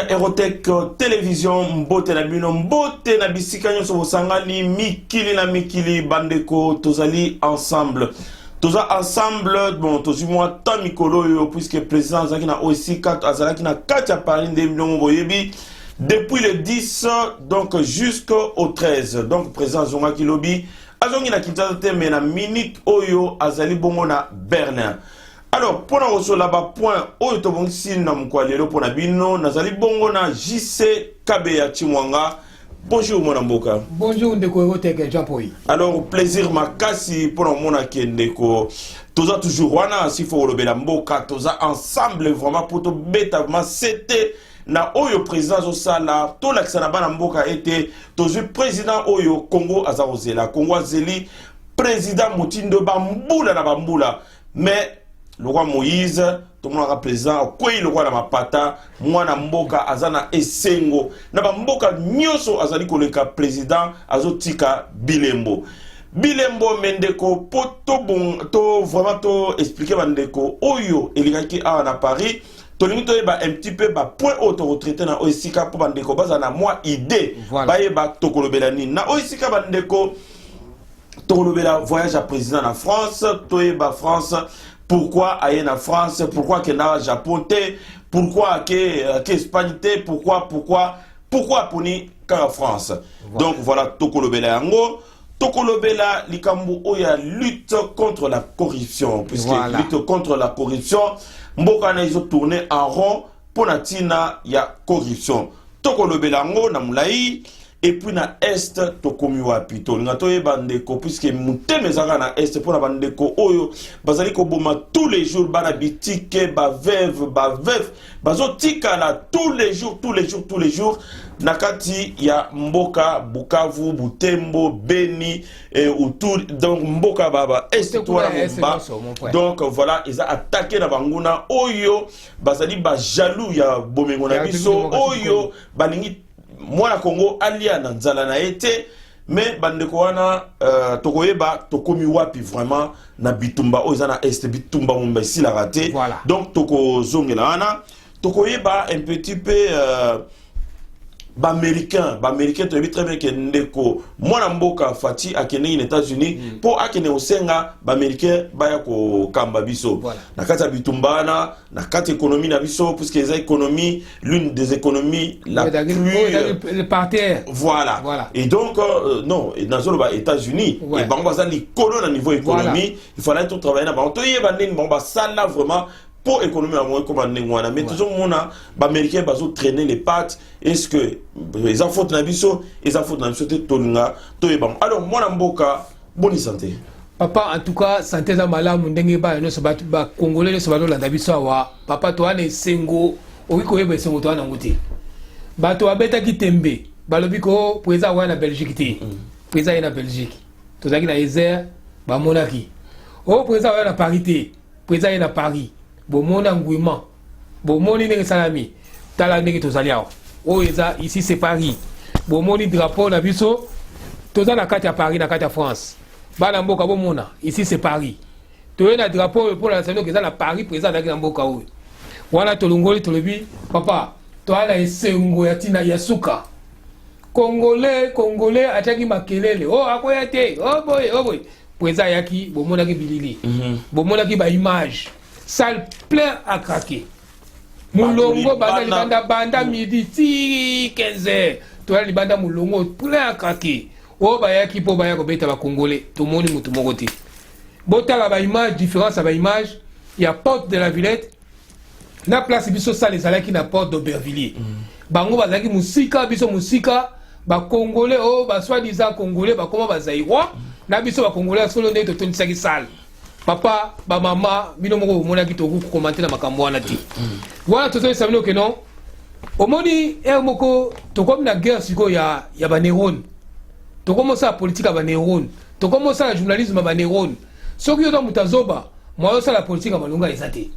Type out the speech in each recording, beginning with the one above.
Aerotech Télévision, mbote na bino, mbote na bisika nyoso bosangani, mikili na mikili, bandeko, tozali ensemble. Toza ensemble, bon, tozi moi tant mikolo yo, puisque président Zaki na aussi 4, Azalaki na 4 à Paris, boyebi, depuis le 10, donc jusqu'au 13. Donc, président Zongaki Lobi, Azongi na Kinshasa mais na minute Oyo, Azali Bongo na Berlin. Alors, pour nous recevoir là-bas, point, Oyo Tobongsi na Mkwalelo pour na bino, Nazali Bongo na JC Kabeya Chimwanga. Bonjour mon amboka. Bonjour Ndeko Aerotech Jean-Paul. Alors plaisir makasi pour mon Ndeko. Toza toujours wana si faut le mboka, toza ensemble vraiment pour to beta vraiment c'était na Oyo président Zosala, to l'accent na mboka était tozu président Oyo Congo Azarozela, Congo Azeli président Moutindo Bambula na Bambula. Mais le roi Moïse, tout le monde a président, quoi le roi na mapata, moi na mboka azana esengo, na mboka nyoso azali koleka président azotika Bilembo. Bilembo mendeko poto bon to vraiment to expliquer bandeko oyo elikaki a na Paris. Tolingi ba un petit peu ba point auto retraité na oisika pour bandeko baza na moi idée baye ba tokolobela ni na oisika bandeko tokolobela voyage à président na France, toyeba France. Pourquoi aller en France? Pourquoi qu'il y a Japon? Pourquoi qu'il y a Espagne? Pourquoi pour ni en France? Voilà. Donc voilà, Tokolobela Yango. Tokolobela Likambu Oya lutte contre la corruption. Puisque voilà. Lutte contre la corruption, Mboka na iso tourné en rond pour natina ya corruption. Tokolobela Yango na Moulaï. Et puis na est tokomi wapi to ngatoye bandeko puisque muteme zaka na est pour na bandeko oyo bazali ko boma tous les jours bana bitike ba veuve bazotika la tous les jours nakati ya mboka Bukavu Butembo Beni autour donc mboka baba est toi donc voilà ils a attaqué na banguna oyo bazali ba jaloux ya bomengo na biso oyo balingi moi Congo alia na nzala na été mais bandeko wana tokoyeba tokomi wapi vraiment na bitumba ozana est bitumba mumba ici la raté voilà. Donc toko zongela wana tokoyeba un petit peu américain tu sais très bien que ndeko mwana mboka fati akene aux États-Unis pour akene osenga américain baya ko kamba biso na kata bitumbana na kata économie na biso puisque les économies l'une des économies la plus le parterre voilà et donc non dans les États-Unis et bango bazali kolo na niveau économie il fallait tout travailler na bango to yeba ndeni bango ça là vraiment pour économie à moins comme un mais toujours mon américain bazo traîner les pattes est-ce que les enfants de nabiso les enfants de nabiso te tolunga to ebam alors moi na mboka bonne santé papa en tout cas santé za malamu ndenge ba no so ba congolais no so ba landa biso wa papa to ane sengo oiko yeba sengo to ana nguti bato abeta kitembe balobi ko président wa na Belgique te président na Belgique to zaki na Isère ba monaki o président wa na Paris te président na Paris bomona ngouima bomoni ndenge salami tala ndenge tozali awa oyo eza ici c'est Paris bomoni drapeau na biso toza na kati ya Paris na kati ya France bana mboka bomona ici c'est Paris toye na drapeau pour la sano eza na Paris président na mboka oyo wana tolongoli tolobi papa toala esengo ya tina ya suka congolais ataki makelele akoya te boy président yaki bomona ki bilili bomona ki ba image salle plein à craquer. Moulongo banda midi ti 15h. Toi li banda moulongo plein à craquer. Bayaki po bayako beta ba congolais. Tout monde mutu mokoti. Bota ba image différence ba image, il y a porte de la Villette. Na place biso salle ezalaki na porte d'Aubervilliers. Bango bazaki musika biso musika ba congolais ba soi-disant congolais ba comment ba zaïrois. Na biso ba congolais solo ne to tonisaki salle. Papa, ba mama, bino moko mona ki to ku commenter na makambo wana ti. Voilà to so sabino ke non. Omoni moko to comme na guerre siko ya ba neurone. To comme ça politique ba neurone. To comme ça journalisme ba neurone. Soki yo to mutazoba, moi ça la politique ba longa ezate.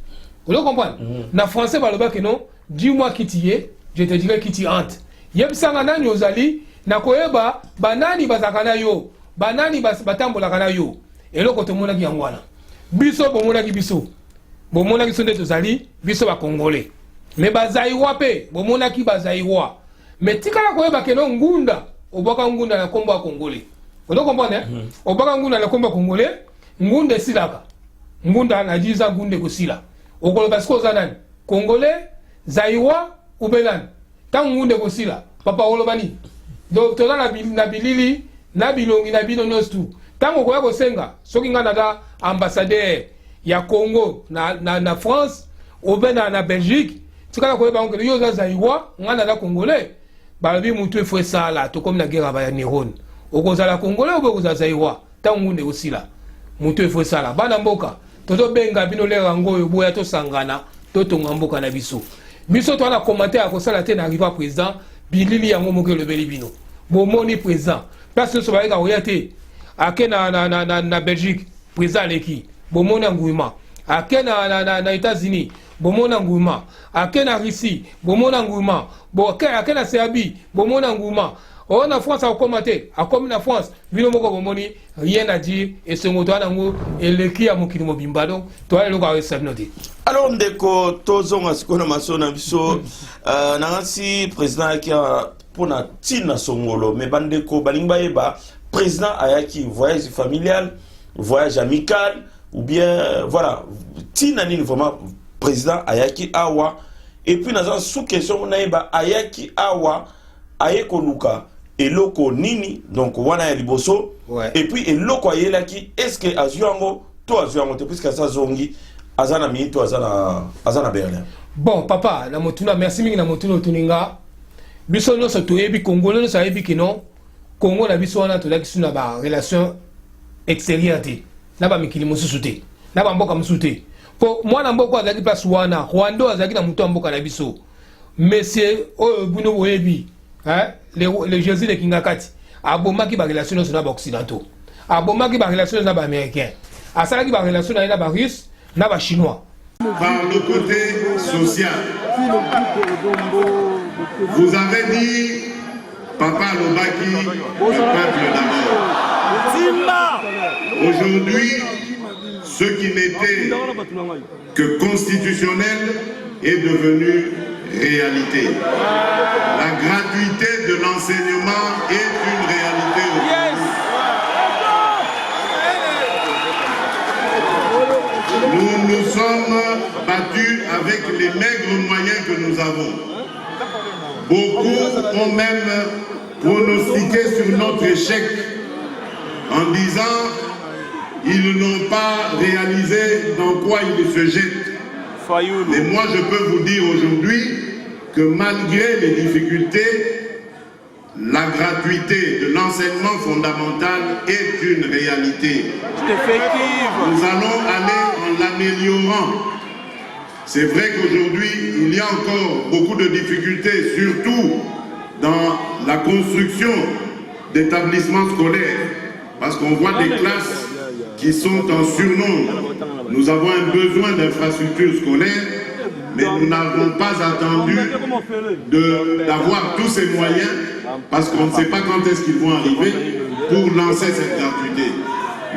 Vous le comprenez? Na français ba loba ke non, dis-moi qui tu es, je te dirai qui tu hantes. Yebsanga nani ozali na koyeba banani bazakana yo, banani batambola kana yo. Eloko to mona ki yangwana. Biso bomona ki biso. Bomona ki sonde tozali biso ba congolais. mais bazaiwa pe bomonaki bazaiwa mais tikala koyeba keno ngunda obaka ngunda na kombo congolais odo comprendre obaka ngunda na kombo congolais ngunda silaka ngunda na jiza ngunde kosila okoloba siko zanani congolais zaiwa ubelan tant ngunde kosila papa olobani donc toza na bilili na bilongi na bino nyonso tango koya kosenga soki nga naza ambassadeur ya Congo na France obe na Belgique tikala koyeba ngelo yo za zaiwa nga naza congolais balobi mutu efo esala tokomi na guerre ya neurone okozala congolais obe okozala zaiwa tango ngunde kosila mutu efo esala bana mboka tozobenga bino lero yango oyo boya tosangana totonga mboka na biso biso toana commentaire akosala te na arriva président bilili yango moko elobeli bino bomoni président place nyonso bayeka koya te ake na Belgique président aleki bomoni nguima ake na États-Unis bomoni nguima ake na Russie bomoni nguima ake na Serbie bomoni nguima on na France akoma te akomi na France bino moko bomoni rien à dire et ce mot nango eleki ya mokili mobimba donc to ale loko awe sabinote. Alors ndeko tozonga sikona masona biso nangasi président qui a pona tina songolo mais bandeko balingba yeba président ayaki voyage familial voyage amical ou bien voilà tina nini vraiment président ayaki awa et puis naza sous question na yeba ayaki awa ayeko luka eloko nini donc wana ya liboso et puis eloko ayelaki est-ce que azuango to azuango te puisque ça zongi azana minito azana Berlin. Bon papa na motuna merci mingi na motuna tuninga biso nyonso toyebi congolais nyonso ayebi kino Congo na biso wana tolaki suna ba relation extérieure te na ba mikili mosusu te na ba mboka mosusu te po mwana mboka azaki place wana Rwanda azaki na mutu mboka na biso monsieur oyo buno boyebi le Jésus de Kingakati abomaki ba relation nyonso na ba occidentaux abomaki ba relation na ba américains asalaki ba relation na ba russe na ba chinois. Par le côté social, vous avez dit Papa Lobaki, le peuple d'abord. Aujourd'hui, ce qui n'était que constitutionnel est devenu réalité. La gratuité de l'enseignement est une réalité aujourd'hui. Nous nous sommes battus avec les maigres moyens que nous avons. Beaucoup ont même pronostiqué sur notre échec en disant ils n'ont pas réalisé dans quoi ils se jettent. Mais moi je peux vous dire aujourd'hui que malgré les difficultés, la gratuité de l'enseignement fondamental est une réalité. Nous allons aller en l'améliorant. C'est vrai qu'aujourd'hui, il y a encore beaucoup de difficultés, surtout dans la construction d'établissements scolaires, parce qu'on voit des classes qui sont en surnombre. Nous avons un besoin d'infrastructures scolaires, mais nous n'avons pas attendu d'avoir tous ces moyens, parce qu'on ne sait pas quand est-ce qu'ils vont arriver pour lancer cette gratuité.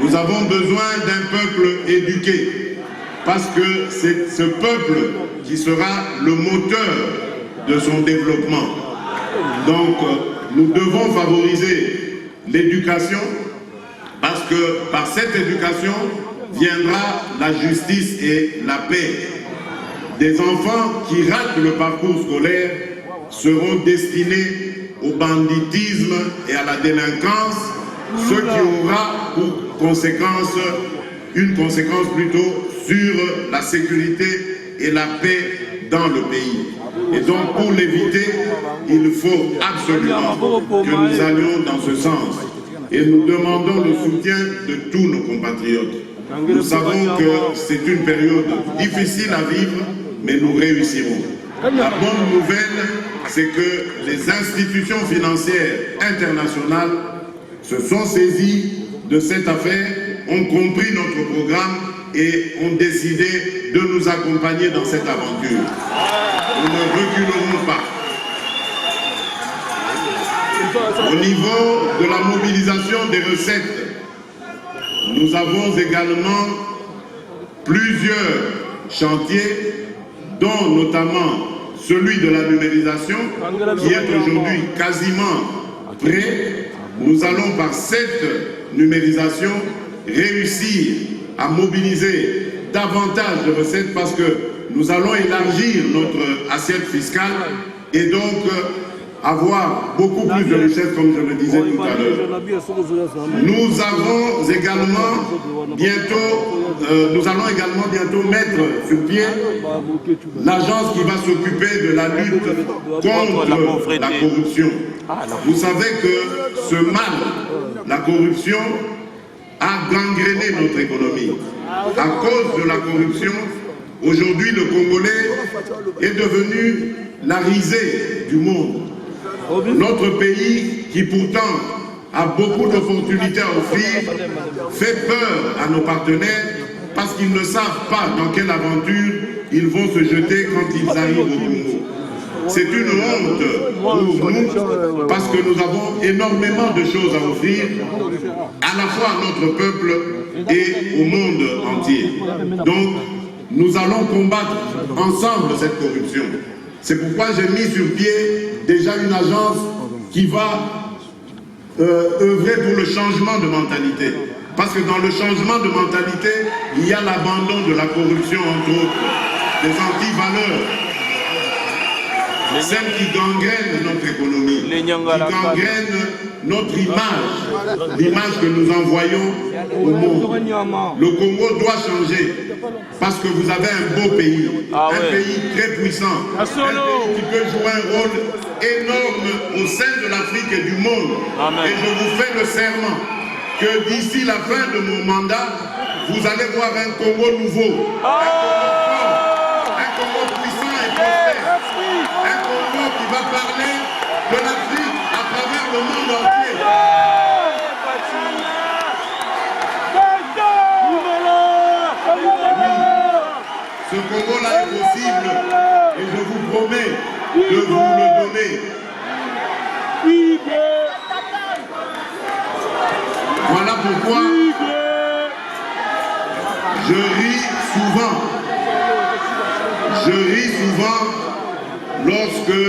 Nous avons besoin d'un peuple éduqué, parce que c'est ce peuple qui sera le moteur de son développement. Donc, nous devons favoriser l'éducation, parce que par cette éducation viendra la justice et la paix. Des enfants qui ratent le parcours scolaire seront destinés au banditisme et à la délinquance, ce qui aura pour conséquence, une conséquence plutôt sur la sécurité et la paix dans le pays. Et donc pour l'éviter, il faut absolument que nous allions dans ce sens. Et nous demandons le soutien de tous nos compatriotes. Nous savons que c'est une période difficile à vivre, mais nous réussirons. La bonne nouvelle, c'est que les institutions financières internationales se sont saisies de cette affaire, ont compris notre programme et ont décidé de nous accompagner dans cette aventure. Nous ne reculerons pas. Au niveau de la mobilisation des recettes, nous avons également plusieurs chantiers, dont notamment celui de la numérisation, qui est aujourd'hui quasiment prêt. Nous allons par cette numérisation réussir à mobiliser davantage de recettes parce que nous allons élargir notre assiette fiscale et donc avoir beaucoup plus de richesses, comme je le disais tout à l'heure. Nous allons également bientôt mettre sur pied l'agence qui va s'occuper de la lutte contre la corruption. Vous savez que ce mal, la corruption, a gangréné notre économie. À cause de la corruption, aujourd'hui le Congolais est devenu la risée du monde. Notre pays, qui pourtant a beaucoup d'opportunités à offrir, fait peur à nos partenaires parce qu'ils ne savent pas dans quelle aventure ils vont se jeter quand ils arrivent au Congo. C'est une honte pour nous parce que nous avons énormément de choses à offrir à la fois à notre peuple et au monde entier. Donc, nous allons combattre ensemble cette corruption. C'est pourquoi j'ai mis sur pied déjà une agence qui va œuvrer pour le changement de mentalité. Parce que dans le changement de mentalité, il y a l'abandon de la corruption, entre autres, des anti-valeurs. Celles qui gangrènent notre économie, qui gangrènent notre image, l'image que nous envoyons au monde. Le Congo doit changer parce que vous avez un beau pays, un pays très puissant, un pays qui peut jouer un rôle énorme au sein de l'Afrique et du monde. Et je vous fais le serment que d'ici la fin de mon mandat, vous allez voir un Congo nouveau, un Congo puissant et prospère. Un Congo qui va parler de l'Afrique à travers le monde entier. Ce Congo-là est possible et je vous promets de vous le donner. Voilà pourquoi je ris souvent. Je ris souvent lorsque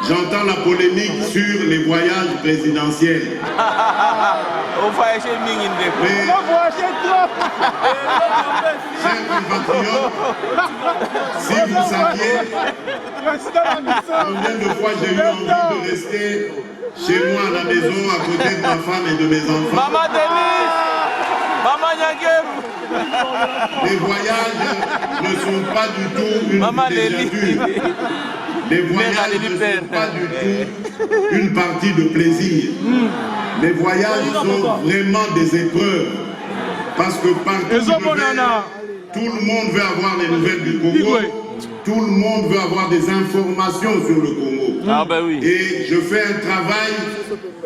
j'entends la polémique sur les voyages présidentiels. Chers compatriotes, si vous saviez combien de fois j'ai eu envie de rester chez moi à la maison à côté de ma femme et de mes enfants. Maman Denise, Maman Nyaguem. Les voyages ne sont pas du tout une villégiature. Les voyages ne sont pas du tout une partie de plaisir. Les voyages sont vraiment des épreuves. Parce que partout où je vais, tout le monde veut avoir les nouvelles du Congo. Tout le monde veut avoir des informations sur le Congo. Ah ben oui. Et je fais un travail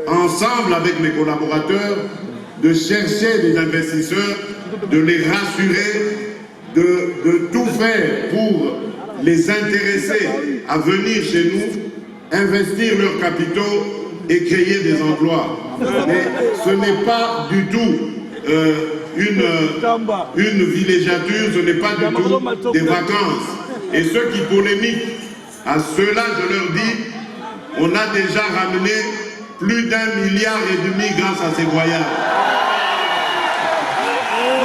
ensemble avec mes collaborateurs de chercher des investisseurs, de les rassurer, de tout faire pour les intéresser à venir chez nous, investir leurs capitaux et créer des emplois. Mais ce n'est pas du tout une villégiature, ce n'est pas du tout des vacances. Et ceux qui polémiquent, à ceux-là, je leur dis, on a déjà ramené plus d'1,5 milliard grâce à ces voyages.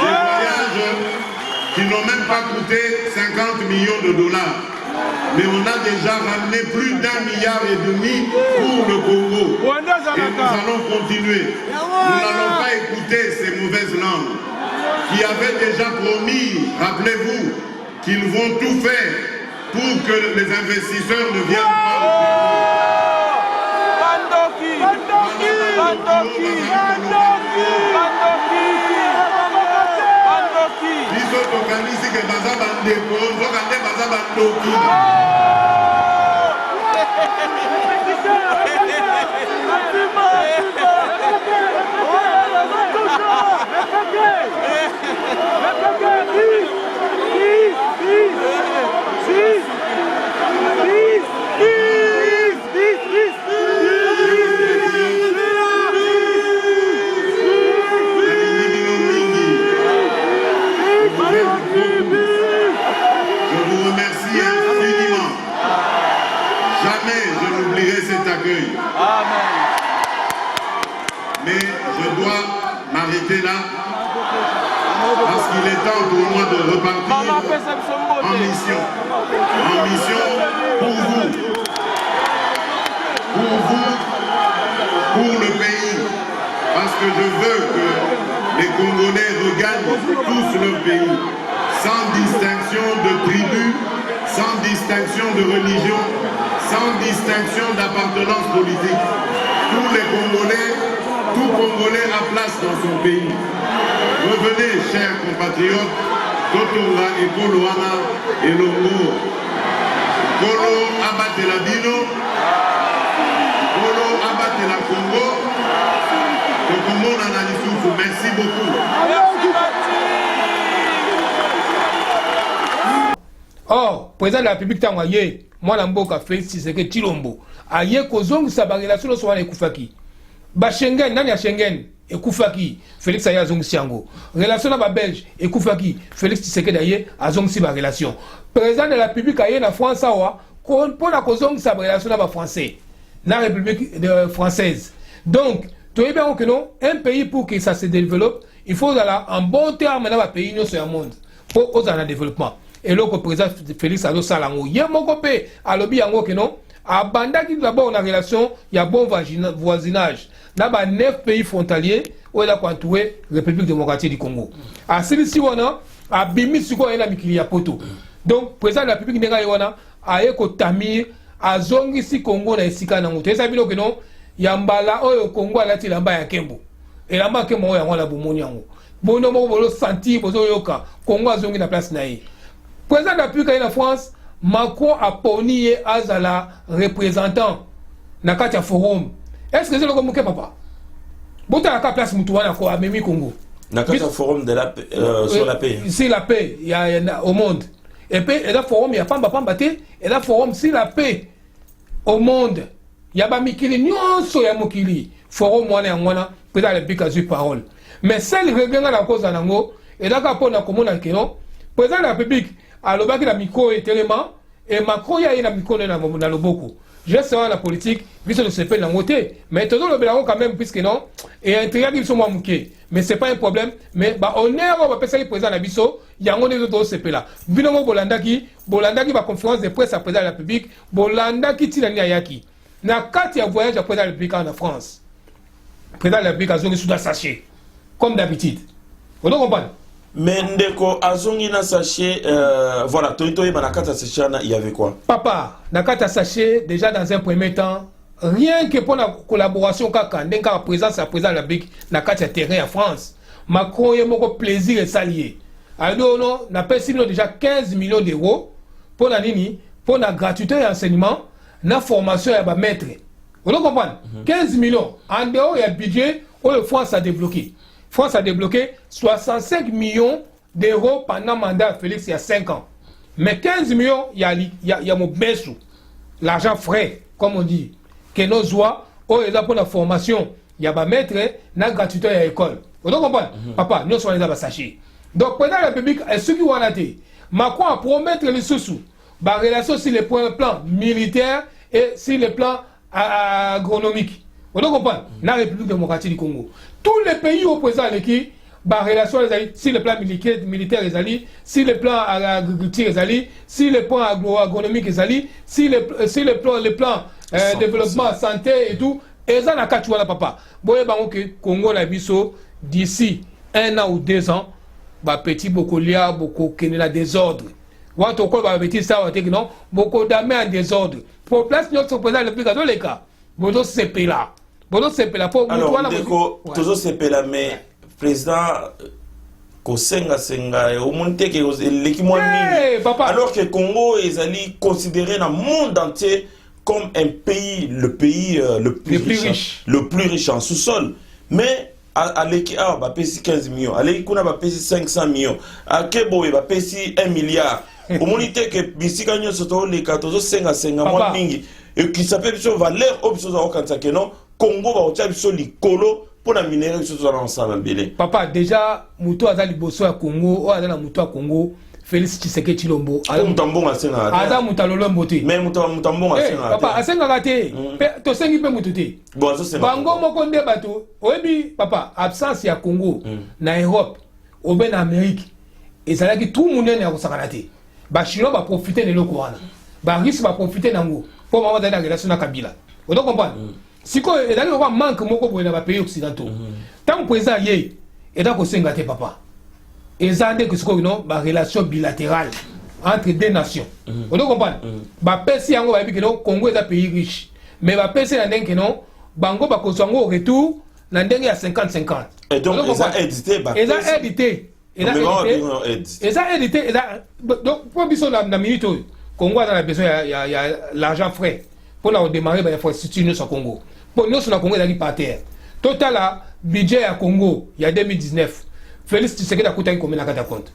Des voyages qui n'ont même pas coûté 50 millions de dollars. Mais on a déjà ramené plus d'1,5 milliard pour le Congo. Et nous allons continuer. Nous n'allons pas écouter ces mauvaises langues qui avaient déjà promis, rappelez-vous, qu'ils vont tout faire pour que les investisseurs ne viennent pas. Je vous remercie infiniment. Mais je dois m'arrêter là parce qu'il est temps pour moi de repartir en mission. En mission pour vous. Pour vous, pour le pays. Parce que je veux que les Congolais regagnent tous leur pays. Sans distinction de tribu, sans distinction de religion, sans distinction d'appartenance politique. Tous les Congolais, tout Congolais a place dans son pays. Revenez, chers compatriotes, Totonga et Koloana et Longo. Kolo abate la Bino, Kolo abate la Congo, Tokomona na Lissoufou. Merci beaucoup. Or, président de la République Tangoye, moi Lamboka Félix Tshisekedi Tshilombo, aye kozongisa ba relation so wana ekufaki. Ba Schengen nani ya Schengen ekufaki, Félix aye azongisi yango. Relation na ba Belge ekufaki, Félix Tshisekedi aye azongisi ba relation. Président de la République aye na France awa, pona kozongisa ba relation na ba français, na République française. Donc, tu vois bien que non, un pays pour que ça se développe, il faut aller en bon terme dans le pays sur le monde pour aux en développement. Et là, le président Félix Ado Salango, il y a mon copain à l'objet yango que non, à Banda qui d'abord la relation, il y a bon voisinage. Là, il y a 9 pays frontaliers où il a entouré la République démocratique du Congo. À celui-ci, on a à Bimi Suko et la Mikilia Poto. Donc, président de la République Négaïwana a Eko Tamir, à Zongisi Congo na Esika Nango. Tu sais bien que non, Yambala oyo Congo alati lamba ya Kembo. Et lamba Kembo oyo yango la bomoni yango. Bono mo bolo senti bozo yoka Congo azongi na place na ye. Président de la République en France, Macron a poni azala représentant na kati ya forum. Est-ce que c'est le comme papa? Bota la place mutuana ko amemi Congo. Na kati ya forum de la sur la paix. C'est la paix, il y a au monde. Et puis et là forum il y a pamba te, et là forum c'est la paix au monde. Il y a pas mikili nyonso ya mokili. Forum mwana président de la République a eu parole. Mais celle regagne la cause nango et là ka pona komona keno président de la République a lobaki la micro et tellement et Macron ya ina micro na loboko. Je sais la politique vice le CP na ngoté mais tout le belango quand même puisque non et intérêt qui sont moi muké mais c'est pas un problème mais ba honneur va passer président na biso yango ne autres CP là. Binongo Bolanda qui ba conférence de presse à président de la République Bolanda qui tina ni ayaki. Na kati ya voyage à président de la République en France. Président de la République a zongi sous sachet comme d'habitude. Vous comprenez? Mais ndeko azongi na sachet voilà toitoye banakata sachet il y avait quoi? Papa, nakata sachet déjà dans un premier temps rien que pour la collaboration kaka ndenga présence à président de la République nakata terrain en France. Macron y a beaucoup plaisir et salier. Alors non, n'a pas signé déjà 15 millions d'euros pour la nini pour la gratuité et enseignement na formation ya ba maître. Vous comprenez? 15 millions en dehors il y a budget où la France a débloqué. France a débloqué 65 millions d'euros pendant le mandat de Félix il y a 5 ans. Mais 15 millions, il y a mon besou. L'argent frais, comme on dit. Que nos joies, où est là pour la formation, il y a un maître, na gratuité à l'école. Vous comprenez? Papa, nous sommes les abassachés. Donc, pendant la République, ce qui va été, Macron a promettre les sous-sous. La relation sur le plan militaire et sur le plan agronomique. Vous comprenez? La République démocratique du Congo. Tous les pays au présent qui la relation si le plan militaire est allé, si le plan agriculture est allé, si le plan agronomique est allé, si le plan développement santé et tout, et ça n'a qu'à tuer la papa. Boye bango que Congo la biso d'ici 1 an ou 2 ans, ba petit bokolia boko kenela désordre. Wato ko ba petit ça waté non, boko damé en désordre. Pour place notre président le plus dans les cas. Bodo CP là. Alors, toujours c'est là, mais président, alors que le Congo est considéré dans le monde entier comme un pays, le pays le plus riche en sous-sol. Mais à l'équipe, il va payer 15 millions, à l'équipe, il va payer 500 millions, à Kebo, il va payer 1 milliard. Au moment que Bissigagno se trouve les 14 50 et qui s'appelle valeur obsolète non Congo va au sur likolo pour la minerai sur ensemble belé. Papa déjà muto azali bosso à Congo ou azali muto à Congo Félix Tshisekedi Tshilombo Mutambo asenga aza mutalolo mbote mais Mutambo asenga papa asenga kate to sengi pe mututé bon ça c'est bango moko nde bato oyebi papa absence ya Congo na Europe au ben Amérique ezalaki tout munene ya kosakana te ba chinois ba profiter de loko wana ba russe ba profiter nango pour mama dans la relation na Kabila on doit comprendre siko ezali ko manque moko boye na ba pays occidentaux tant président yé et donc osenga te papa ezande que siko non ba relation bilatérale entre deux nations on doit comprendre ba pesi yango ba bi que non Congo est un pays riche mais ba pesi na ndenge non bango ba kozango au retour na ndenge ya 50-50 et donc ils ont édité ba ils ont édité donc pour biso na minute Congo a besoin ya l'argent frais pour la démarrer ba infrastructure sur Congo pour nous sur Congo ezali par terre total la budget ya Congo il y a 2019 Félix Tshisekedi a coûté combien na kata compte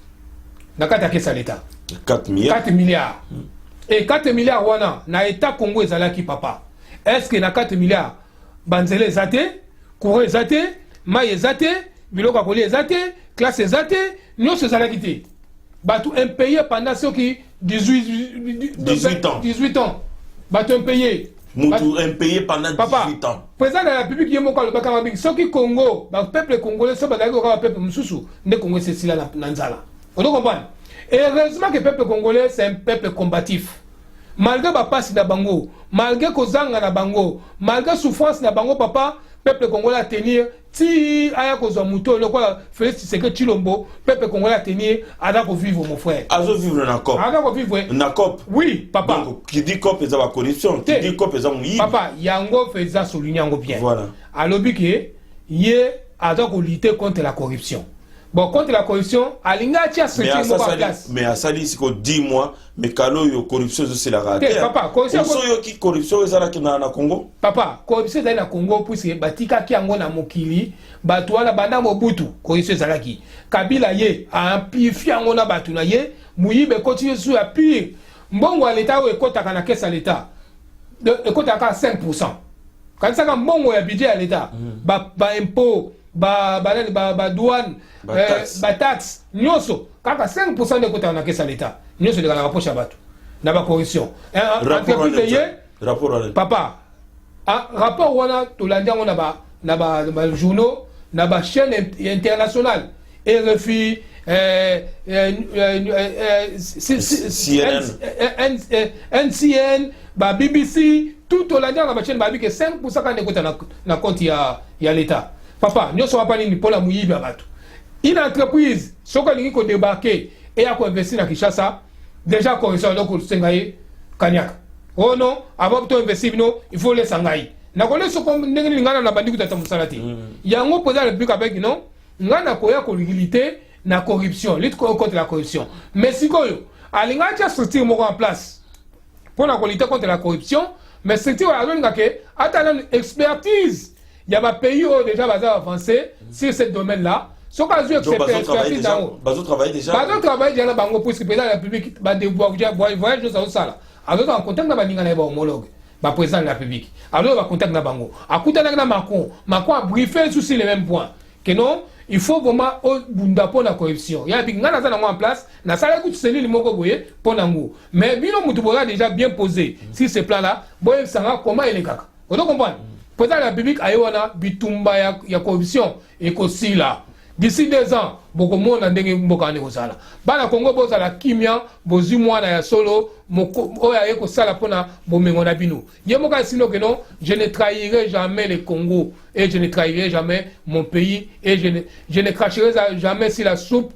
na kata kesa l'état 4 milliards et 4 milliards wana na état Congo ezalaki papa est-ce que na 4 milliards banzele ezate courant ezate mai ezate biloko akoli ezate classe ezate nyonso ezalaki te bato impayé pendant ceux qui 18 ans bato impayé Moutou impayé pendant 18 ans. Président de la République yé moko alobaka mabiki soki Congo ba peuple congolais so bazali ko peuple mususu nde Congo c'est sila na nzala. On doit comprendre. Et heureusement que le peuple congolais c'est un peuple combatif. Malgré ba passe na bango, malgré kozanga na bango, malgré souffrance na bango papa, peuple congolais a tenir ti aya kozwa muto lokola Félix Tshisekedi Tshilombo, peuple congolais a tenir ada ko vivre mon frère. Azo vivre na COP. Ada ko vivre na COP. Oui, papa. Donc qui dit COP eza ba corruption, qui dit COP eza muyi. Papa, yango feza souligner yango bien. Voilà. Alobi ke yé ada ko lutter contre la corruption. Bon, contre la corruption, alinga tia structure mo en place. Mais à ça dit c'est que 10 mois, mais kalo yo corruption c'est la raté. Papa, corruption yo qui corruption ezala na Congo. Papa, corruption dans na Congo puisque batika ki yango na mokili, batu wana banda mobutu, corruption ezala ki. Kabila ye a amplifié yango na batu na ye, muyibe continue sur la pire. Mbongo l'état o ekota kana kesa l'état. Ekota ka 5%. Quand ça ka mbongo ya budget à l'état, ba impôt ba douane ba taxe nyonso kaka 5% de côté on a que ça l'état nyonso de la rapproche abatu na ba corruption rapport papa rapport wana to landi on na ba journaux na ba chaîne internationale RFI NCN ba BBC tout au landi on a chaîne ba bi que 5% quand de côté na compte ya l'état. Papa, nous sommes pas ni pour la mouille bateau. Une entreprise, ce qu'on ko débarquer et a investir na Kinshasa, déjà correction donc sengaye Kanyaka. Oh non, avant de investir non, il faut les sangaye. Na kole so comme ndenge ngana na bandi kutata musalati. Yango poser la République avec non, ngana koya ko légalité na corruption, lutte contre la corruption. Mais sikoyo, alinga tia structure moko en place pour la lutte contre la corruption, mais structure alonga ke atana expertise. Il y a des pays où déjà avancé sur ce domaine-là. Ce qu'on a vu expertise dans haut. Bazo travaille déjà. Bazo travaille déjà dans le président de la République va voyage dans ça. Alors en contact avec les homologues, le président de la République. Alors en contact avec Bango. À côté de Macron, Macron a briefé sur les mêmes points. Que non, il faut vraiment bunda pour la corruption. Il y a des gens en place, na sala coup c'est le moko boye pour nango. Mais bino mutubola déjà bien posé sur ce plan-là, boye sanga comment il est kaka. Vous comprenez? Le président de la République a eu bitumba ya corruption et aussi là. D'ici 2 ans, beaucoup de monde a ndenge mboka ne kozala. Bana Congo bozala kimia, bozu mwana ya solo, oya yeko sala pona bomengo na bino. Yemoka sino que non, je ne trahirai jamais le Congo et je ne trahirai jamais mon pays et je ne cracherai jamais sur la soupe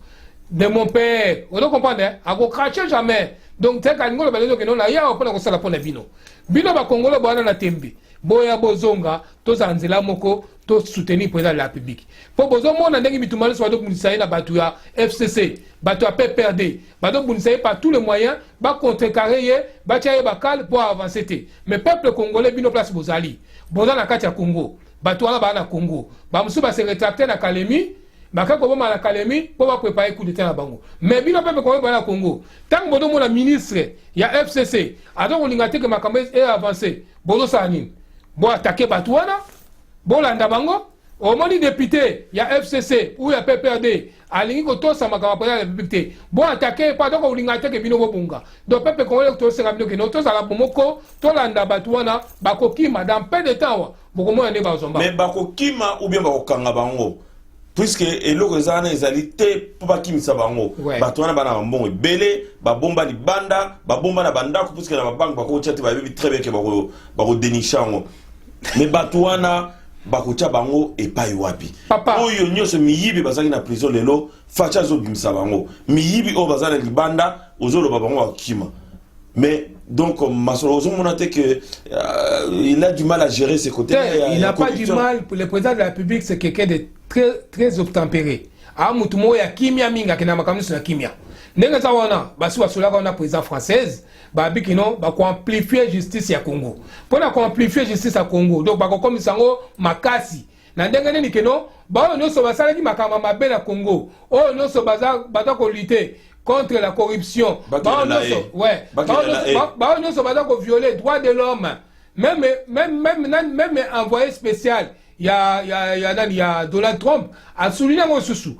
de mon père. Vous comprenez? A ko cracher jamais. Donc c'est quand ngolo balezo que non na ya pona ko sala pona bino. Bino ba Congolais bana na tembe. Boya bozonga toza nzela moko to soutenir président de la République pour bozomo na ndenge bitumali so badok munisa na batu ya FCC batu ya PPRD badok munisa par tous les moyens ba contrecarrer ye ba tiaye bakal pour avancer té mais peuple congolais bino place bozali bozana kati ya Congo batu wana ba na Congo ba musu ba se rétracter na Kalemi baka ko boma na Kalemi pour ba préparer coup d'état na bango mais bino peuple congolais ba na Congo tant bodo mo na ministre ya FCC adok olingate que makambe est avancé bozo sanine bo attaquer batu wana bo landa bango au moins député il y a FCC ou il y a PPRD alingi ko to sama ka président de la République bon attaquer pas donc olinga attaquer bino bonga donc peuple congolais to senga bino que to sala bomoko to landa batuana bakokima dans peu de temps bokomo ande ba zomba mais bakokima ou bien bakokanga bango puisque eloko ezana ezalité pour bakimisa bango batuana bana mbongo ebele babomba libanda babomba na bandako puisque na banque bakochati ba bibi très bien que bako denishango mais batuana bakocha bango epai wapi oyo nyonso miyibi bazaki na prison lelo facha zo bimisa bango miyibi o bazana libanda ozoloba bango akima mais donc masolo ozomona te que il a du mal à gérer ses côtés il n'a pas du mal pour le président de la République c'est quelqu'un de très obtempéré a mutumo ya kimia minga kina makamisi na kimia ndenge za wana basi wasola kana président française ba bikino ba ko amplifier justice ya Congo pona ko amplifier justice ya Congo donc ba ko komisango makasi na ndenge nini keno ba ono so basala ki makama mabe na Congo o no so baza ko lutter contre la corruption ba ono so ouais ba ono so baza ko violer droits de l'homme même envoyé spécial il y a Donald Trump a souligné mon sous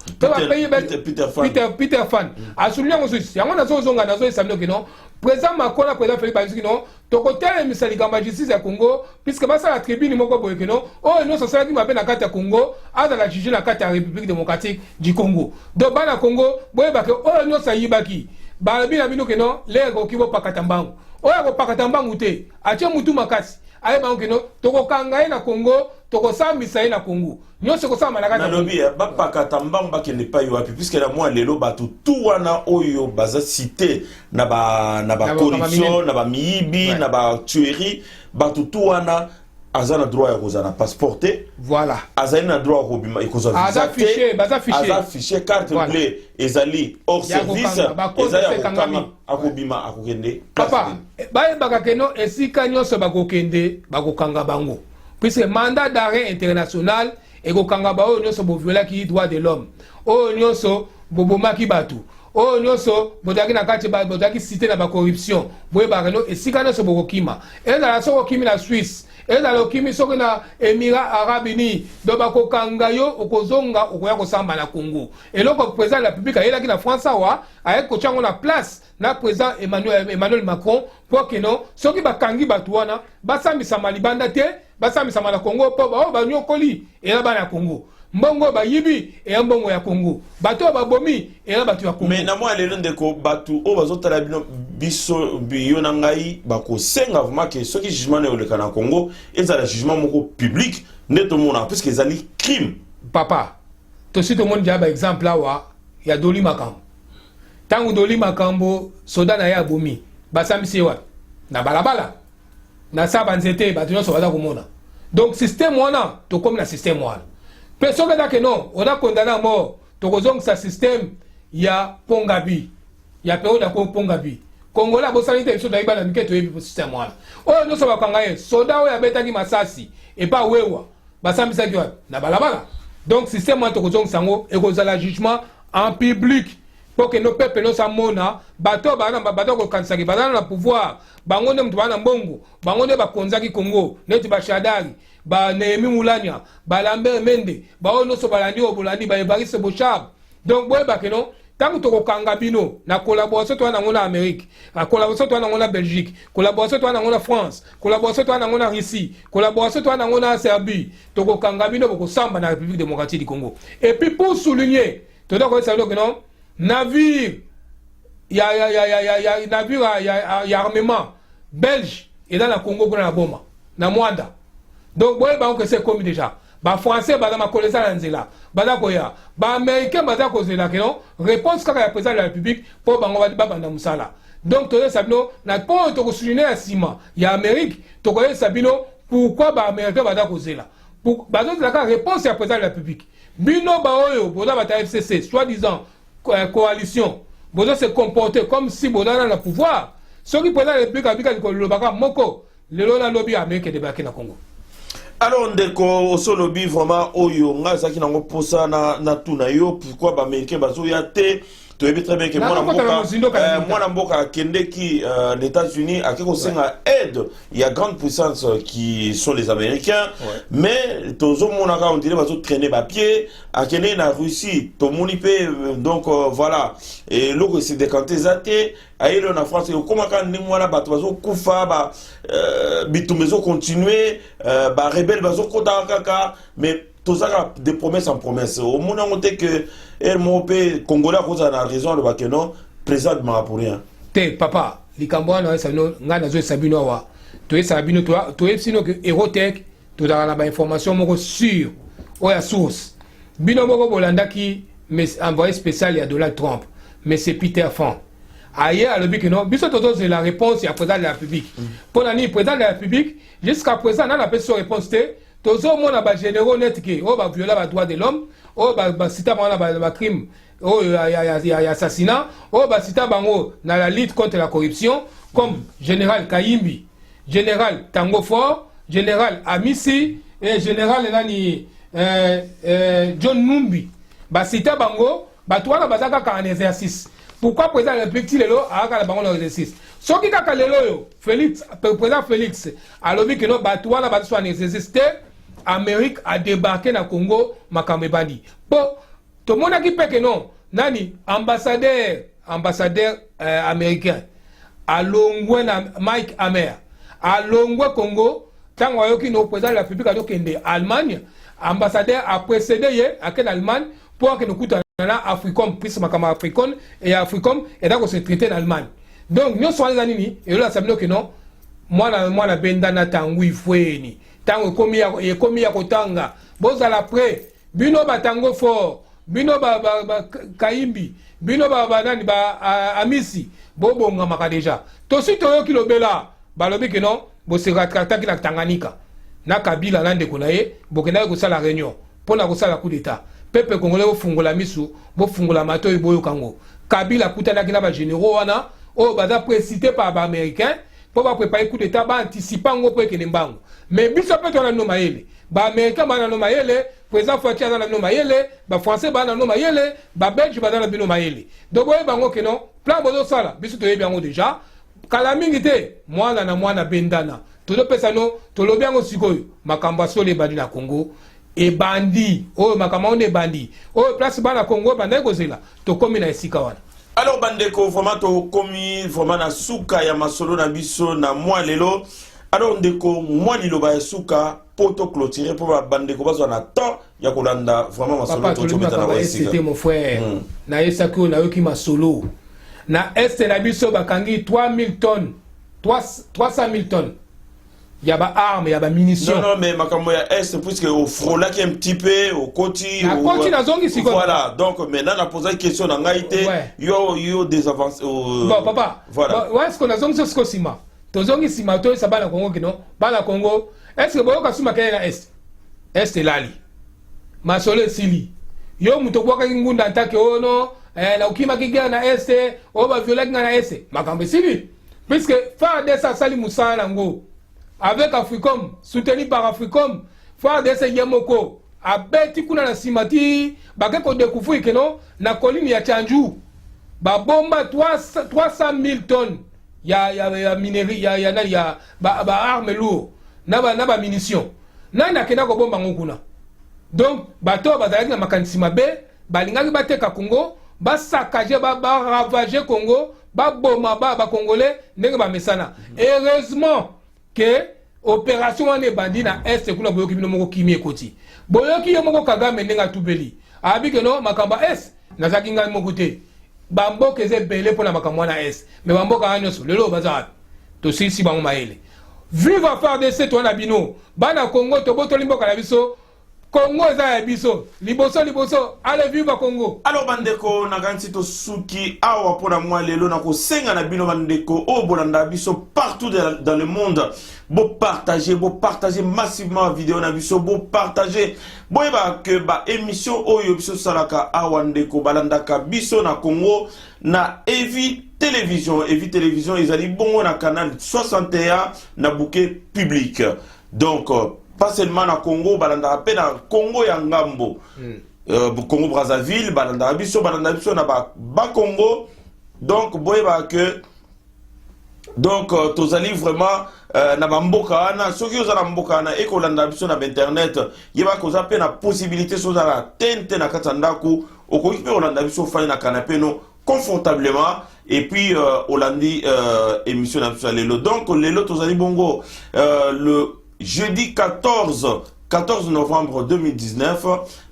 Peter Fan a souligné mon sous il y a mon zonga nazo esamino que non président Macron a président Félix Tshisekedi non to côté misali gamba justice ya Congo puisque basa la tribune moko boye que non oh non ça sera qui m'appelle na kati ya Congo a dans la juger na kati ya République démocratique du Congo donc bana Congo boye ba que oh non ça yibaki ba bina bino que non les go kibo pakatambangu oh ya ko pakatambangu te a tie mutu makasi aye bango que non to ko kanga na Congo toko sambisa na Congo nyonso ko samba na kata lobi ba pakata mbamba ke ne pa yoapi puisque la moi lelo batu tout wana oyo baza cité na ba corruption na ba miyibi na ba tuerie batu tout wana azana droit ya kozana passeporté voilà azana droit ko bima ikozo visa aza fiché carte bleue ezali hors service ezali akobima akokende papa ba bakakeno esika nyonso bakokende bakokanga bango puisque mandat d'arrêt international et kokanga ba o nyonso bo viola ki droit de l'homme o nyonso boboma ki batu o nyonso bodaki na kati ba bodaki cité na ba corruption boye ba reno esika nyonso bokokima eza la soko kimi na Suisse eza lo kimi soko na Émirats Arabes Unis do ba kokanga yo okozonga okoya kosamba na Congo eloko président de la République ayela ki na France awa aye ko chango na place na président Emmanuel Macron pour que non soki bakangi batu wana basambisa malibanda te basambisa mala Congo po ba ba nyokoli era bana Congo mbongo ba yibi e mbongo ya Congo bato ba bomi era batu ya Congo mais na moi lelo ndeko batu o bazotala bino biso biyo na ngai bako senga vraiment que soki jugement ne oleka na Congo ezala jugement moko public neto mona puisque ezali crime papa to sito mon dia ba exemple awa ya Doli Makambo tangu Doli Makambo soda na ya bomi basambisi wa na balabala na saba nzete batu nyonso baza komona donc système wana to comme na système wana pe soka da que non on a condamné à mort to kozongisa système ya Pongabi ya période ya Pongabi Kongola bosanite biso da ibana miketo yebi système wana o nyonso bakanga ye soda oyo abetaki masasi et pas wewa basambisa ki wa na balabala donc système wana to kozongisa ngo et kozala jugement en public pour que nos peuples no samona bato bana bato ko kansaki bana na pouvoir bango nde mtu bana mbongo bango nde bakonzaki Congo neti ba Shadari ba Nehemi Mulanya ba Lambert Mende ba ono so balandi obolandi ba Evariste Bochab donc boye ba keno tangu to kokanga bino na collaboration to na ngona Amérique na collaboration to na ngona Belgique collaboration to na ngona France collaboration to na ngona Russie collaboration to na ngona Serbie to kokanga bino boko samba na République démocratique du Congo et puis pour souligner to donc ça veut dire que non navire navire ya armement belge et dans la Congo pour la bomba na Mwanda donc boye ba que c'est comme déjà ba français ba ma kolesa na nzela ba koya ba américain ba ko zela que non réponse kaka ya président de la République pour bango ba banda musala donc to sabino na po to ko souligner à ciment ya Amérique to ko sabino pourquoi ba américain ba ko zela pour ba donc la réponse ya président de la République bino ba oyo boda ba FCC soi-disant coalition bozo se comporter comme si boda na pouvoir ce qui président de la République a dit que le baka moko le lona lobby américain débarquer na Congo. Alors ndeko osolobi vraiment oyo nga zaki nango posa na tuna yo pourquoi ba américain bazo ya te tu es très bien que moi Namboka Kende qui les États-Unis a quelque chose aide. Il y a grande puissance qui sont les Américains, mais tous on dirait va traîner papier à Kende na Russie, tout monde donc voilà et l'eau c'est décanté zaté aïe en France et comment quand ni moi là bateau kufa ba bitumezo continuer ba rebelle bazo kota kaka mais tout ça des promesses en promesses au monde on dit que RMOP Congolais a raison de que non président pour rien te papa likambo na sabino ngana zo sabino wa to sabino to sino que Erotech to da la information moko sur o ya source bino moko bolanda ki mais envoyé spécial il y a Donald Trump mais c'est Peter Fan ailleurs à l'objet que non biso toto c'est la réponse à président de la République pour la président de la République jusqu'à présent on a pas de réponse tozo mona ba généraux net ki o ba violer ba droit de l'homme o ba cita ba crime o ya assassinat o ba cita bango na la lutte contre la corruption comme général Kayimbi, général Tango Fort, général Amisi et général nani John Numbi ba cita bango ba toana bazaka ka en exercice. Pourquoi président de la République lelo a ka bango en exercice? Soki ka lelo yo Félix président Félix a lobby que no ba toana ba soit en exercice. Amérique a débarqué na Congo makambe bandi po to mona ki peke non nani ambassadeur américain alongwe na Mike Hammer alongwe Congo tango yoki no président de la République a kende Allemagne ambassadeur a précédé ye à quelle Allemagne pour que nous coûte na Africom plus makama Africom et Africom et d'accord se traiter en Allemagne donc nous sommes les anini et là ça veut dire que non moi na benda na tangu ifweni tango komi ya kotanga bozala pre bino batango fort bino ba Kayimbi bino ba nani ba Amisi bobonga maka deja to si toyoki lobela balobi ke non bo se ratrataki na Tanganyika na Kabila na ndeko na ye bokenda ko sala réunion pona ko sala coup d'état peuple congolais bo fungola misu bo fungola mato boyo kango Kabila kutana kina ba généraux wana o baza précité par ba américain pour ba préparer coup d'état ba anticiper ngo pour que nembango mais biso pe to na no mayele ba américain ba na no mayele président Fachi na no mayele ba français ba na no mayele ba belge ba na no mayele donc boye bango ke non plan bozo sala biso to yebi yango déjà kala mingi te mwana bendana to do pesa no to lobi yango sikoyo makamba sole bandi na Congo e bandi o makamba on e bandi o place ba na Congo banda ko zela to komi na esika wana. Alors bandeko vraiment to komi vraiment na suka ya masolo na biso na moi lelo. Alors ndeko moi liloba ya suka poto clôturer pour bandeko bazo na temps ya kolanda vraiment masolo to chobeta na wasika. C'était mon frère. Na esako na yoki masolo. Na este na biso bakangi 3000 tonnes. 300 000 tonnes. Il y a des armes, il y a des munitions. Non, mais makambo ya est puisque au frôla qui un petit peu au côté. Voilà. Donc maintenant on a posé une question dans Ngaïté. Yo des avancées. Bon papa. Voilà. Ouais, est-ce qu'on a zongi sur ce cosima? Tozongi sima to ça bana Congo qui non. Bana Congo. Est-ce que boyo kasuma kaya na est? Est lali. Masolo sili. Yo mutokwa ngunda ntake ono. La ukima kigera na est. O ba viola na est. Makambo sili. Puisque FARDC a sali musala ngo. Avec Africom, soutenu par Africom, FARDC Yamoko, a beti kuna na simati, bake ko découvrir que non, na colline ya Tchanju, ba bomba 300 000 tonnes, ya minerie, ya armes lourdes, na ba munitions. Na kena ko bomba ngokuna. Donc, bato bazalaki na makanisima be, balingaki bateka Congo, ba saccager, ba ravager Congo, ba bomba ba Congolais, ndenge ba mesana. Heureusement, que opération ane bandi na est kuna boyoki bino moko kimi ekoti boyoki yo moko Kagame ndenga tubeli abi ke no makamba est nazaki ngai moko te bamboka eze bele pona makambo na est mais bamboka anyoso lelo baza to sisi bango maele vive FARDC to na bino bana Congo to botoli mboka na biso Congo eza ya biso liboso allez vive Congo. Alors bandeko na ganti to suki awa pona mwa lelo na ko senga na bino bandeko o bolanda biso partout dans le monde bo partager massivement vidéo na biso bo partager boyeba que ba émission oyo biso salaka awa ndeko balandaka biso na Congo na Evi Télévision ezali bongo na canal 61 na bouquet public donc pas seulement na Congo balanda pe na Congo ya ngambo Congo Brazzaville balanda biso na ba Congo donc boyeba que donc tozali vraiment na bamboka ana soki ozala mboka ana e kolanda biso na internet yeba koza pe na possibilité soza na tente na kati ya ndako okoki pe kolanda biso fani na canapé no confortablement et puis olandi émission na biso lelo donc lelo tozali bongo le jeudi 14 novembre 2019,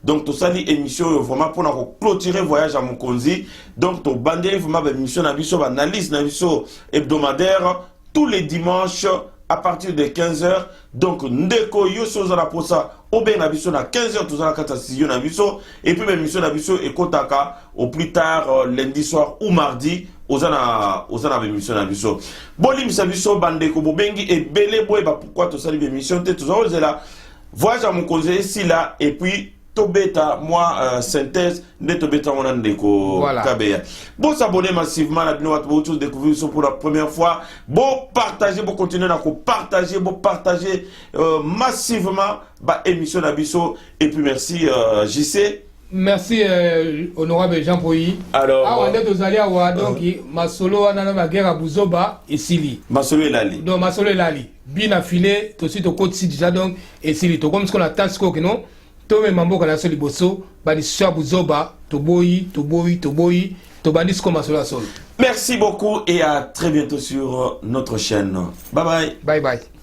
donc tout ça émission vraiment pour clôturer voyage à Mokonzi. Donc tout bandé vraiment émission nabiso analyse nabiso hebdomadaire tous les dimanches à partir de 15h. Donc ndeko yoso za la posa obe nabiso na 15h tout ça la kata studio nabiso et puis émission nabiso ekotaka au plus tard lundi soir ou mardi ozana émission nabiso. Bolim sabiso bandeko bobengi et belé boy ba pourquoi tout ça émission te tout ça là. Voyage à mon conseiller ici là et puis Tobeta moi synthèse de Tobeta mon andeko Kabea. Bon s'abonner massivement la vidéo pour tous découvrir ça pour la première fois. Bon partager, bon continuer à partager, bon partager massivement bah émission d'Abisso et puis merci JC. Merci honorable Jean Poyi. Alors on est aux alliés donc Masolo anana ma guerre à Buzoba et Sili. Masolo et Lali. Donc Masolo et Lali. Bien affilé, tout de suite au côté si déjà donc et Sili. Comme ce qu'on a tant que non. To me mambo kana soli boso ba di sha Buzoba to boyi to bandis comme Masolo solo. Merci beaucoup et à très bientôt sur notre chaîne. Bye bye. Bye bye.